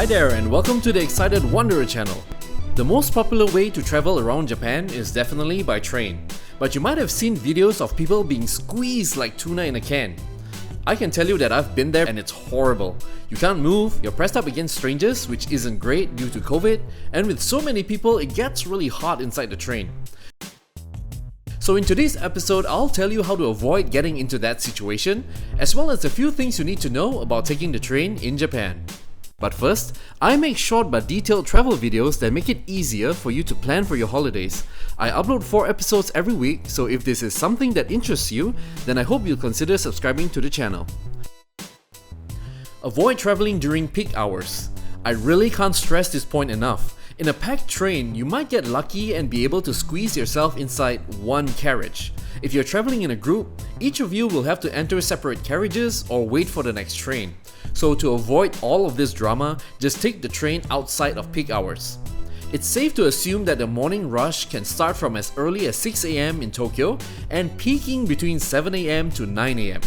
Hi there and welcome to the Excited Wanderer channel. The most popular way to travel around Japan is definitely by train, but you might have seen videos of people being squeezed like tuna in a can. I can tell you that I've been there and it's horrible. You can't move, you're pressed up against strangers, which isn't great due to COVID, and with so many people it gets really hot inside the train. So in today's episode, I'll tell you how to avoid getting into that situation, as well as a few things you need to know about taking the train in Japan. But first, I make short but detailed travel videos that make it easier for you to plan for your holidays. I upload 4 episodes every week, so if this is something that interests you, then I hope you'll consider subscribing to the channel. Avoid traveling during peak hours. I really can't stress this point enough. In a packed train, you might get lucky and be able to squeeze yourself inside one carriage. If you're traveling in a group, each of you will have to enter separate carriages or wait for the next train. So to avoid all of this drama, just take the train outside of peak hours. It's safe to assume that the morning rush can start from as early as 6 AM in Tokyo and peaking between 7 AM to 9 AM.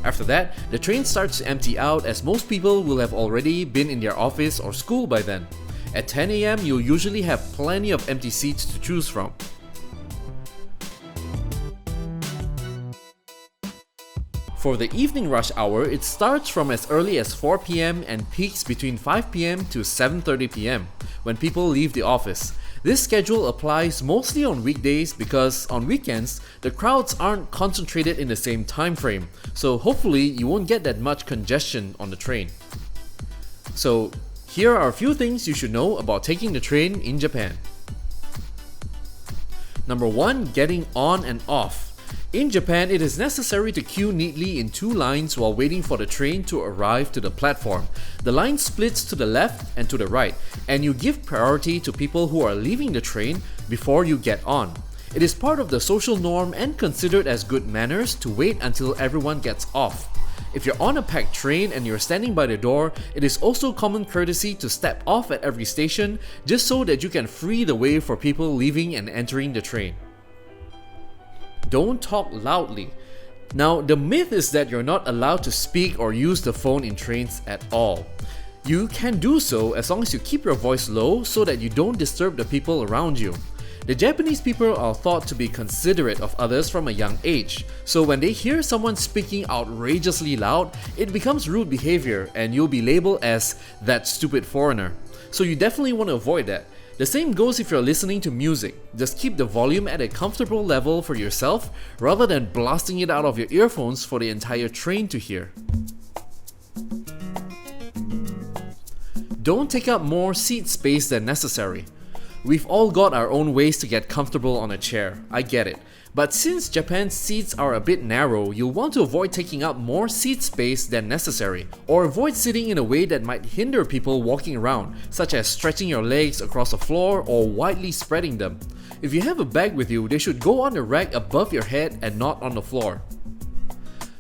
After that, the train starts to empty out as most people will have already been in their office or school by then. At 10 AM, you'll usually have plenty of empty seats to choose from. For the evening rush hour, it starts from as early as 4 PM and peaks between 5 PM to 7:30 PM when people leave the office. This schedule applies mostly on weekdays because on weekends, the crowds aren't concentrated in the same time frame, so hopefully you won't get that much congestion on the train. So here are a few things you should know about taking the train in Japan. Number 1. Getting on and off. In Japan, it is necessary to queue neatly in 2 lines while waiting for the train to arrive to the platform. The line splits to the left and to the right, and you give priority to people who are leaving the train before you get on. It is part of the social norm and considered as good manners to wait until everyone gets off. If you're on a packed train and you're standing by the door, it is also common courtesy to step off at every station just so that you can free the way for people leaving and entering the train. Don't talk loudly. Now, the myth is that you're not allowed to speak or use the phone in trains at all. You can do so as long as you keep your voice low so that you don't disturb the people around you. The Japanese people are thought to be considerate of others from a young age, so when they hear someone speaking outrageously loud, it becomes rude behavior and you'll be labeled as that stupid foreigner. So you definitely want to avoid that. The same goes if you're listening to music. Just keep the volume at a comfortable level for yourself rather than blasting it out of your earphones for the entire train to hear. Don't take up more seat space than necessary. We've all got our own ways to get comfortable on a chair, I get it. But since Japan's seats are a bit narrow, you'll want to avoid taking up more seat space than necessary, or avoid sitting in a way that might hinder people walking around, such as stretching your legs across the floor or widely spreading them. If you have a bag with you, they should go on the rack above your head and not on the floor.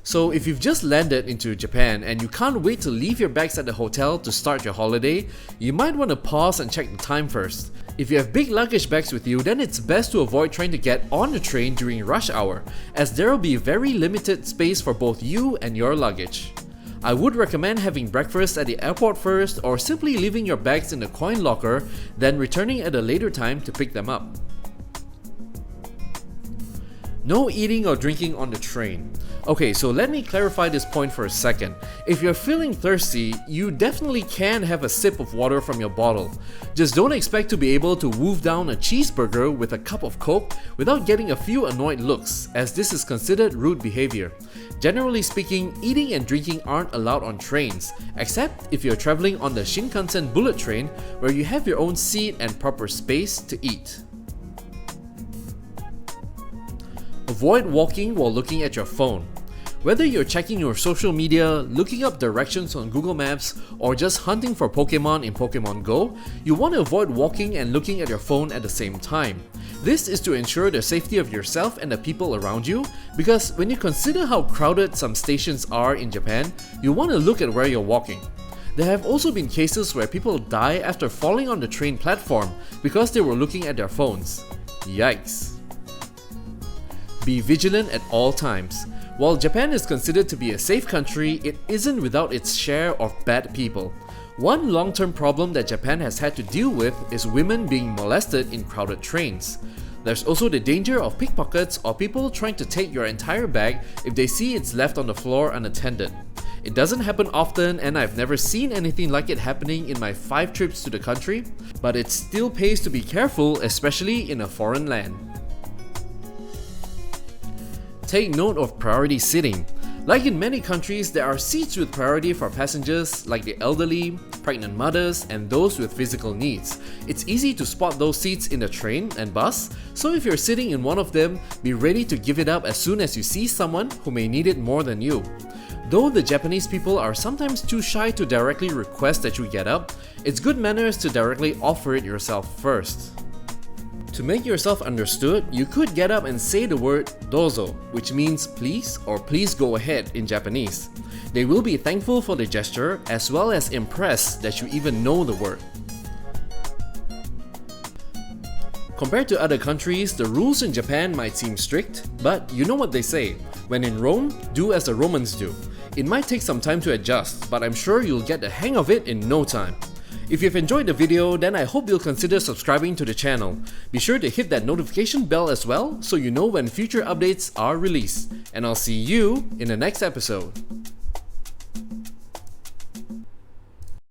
So if you've just landed into Japan and you can't wait to leave your bags at the hotel to start your holiday, you might want to pause and check the time first. If you have big luggage bags with you, then it's best to avoid trying to get on the train during rush hour, as there will be very limited space for both you and your luggage. I would recommend having breakfast at the airport first or simply leaving your bags in the coin locker, then returning at a later time to pick them up. No eating or drinking on the train. Okay, so let me clarify this point for a second. If you're feeling thirsty, you definitely can have a sip of water from your bottle. Just don't expect to be able to wolf down a cheeseburger with a cup of Coke without getting a few annoyed looks, as this is considered rude behavior. Generally speaking, eating and drinking aren't allowed on trains, except if you're traveling on the Shinkansen bullet train where you have your own seat and proper space to eat. Avoid walking while looking at your phone. Whether you're checking your social media, looking up directions on Google Maps, or just hunting for Pokemon in Pokemon Go, you want to avoid walking and looking at your phone at the same time. This is to ensure the safety of yourself and the people around you, because when you consider how crowded some stations are in Japan, you want to look at where you're walking. There have also been cases where people die after falling on the train platform because they were looking at their phones. Yikes. Be vigilant at all times. While Japan is considered to be a safe country, it isn't without its share of bad people. One long-term problem that Japan has had to deal with is women being molested in crowded trains. There's also the danger of pickpockets or people trying to take your entire bag if they see it's left on the floor unattended. It doesn't happen often and I've never seen anything like it happening in my 5 trips to the country, but it still pays to be careful, especially in a foreign land. Take note of priority seating. Like in many countries, there are seats with priority for passengers like the elderly, pregnant mothers, and those with physical needs. It's easy to spot those seats in the train and bus, so if you're sitting in one of them, be ready to give it up as soon as you see someone who may need it more than you. Though the Japanese people are sometimes too shy to directly request that you get up, it's good manners to directly offer it yourself first. To make yourself understood, you could get up and say the word dozo, which means please or please go ahead in Japanese. They will be thankful for the gesture as well as impressed that you even know the word. Compared to other countries, the rules in Japan might seem strict, but you know what they say, when in Rome, do as the Romans do. It might take some time to adjust, but I'm sure you'll get the hang of it in no time. If you've enjoyed the video, then I hope you'll consider subscribing to the channel. Be sure to hit that notification bell as well so you know when future updates are released. And I'll see you in the next episode.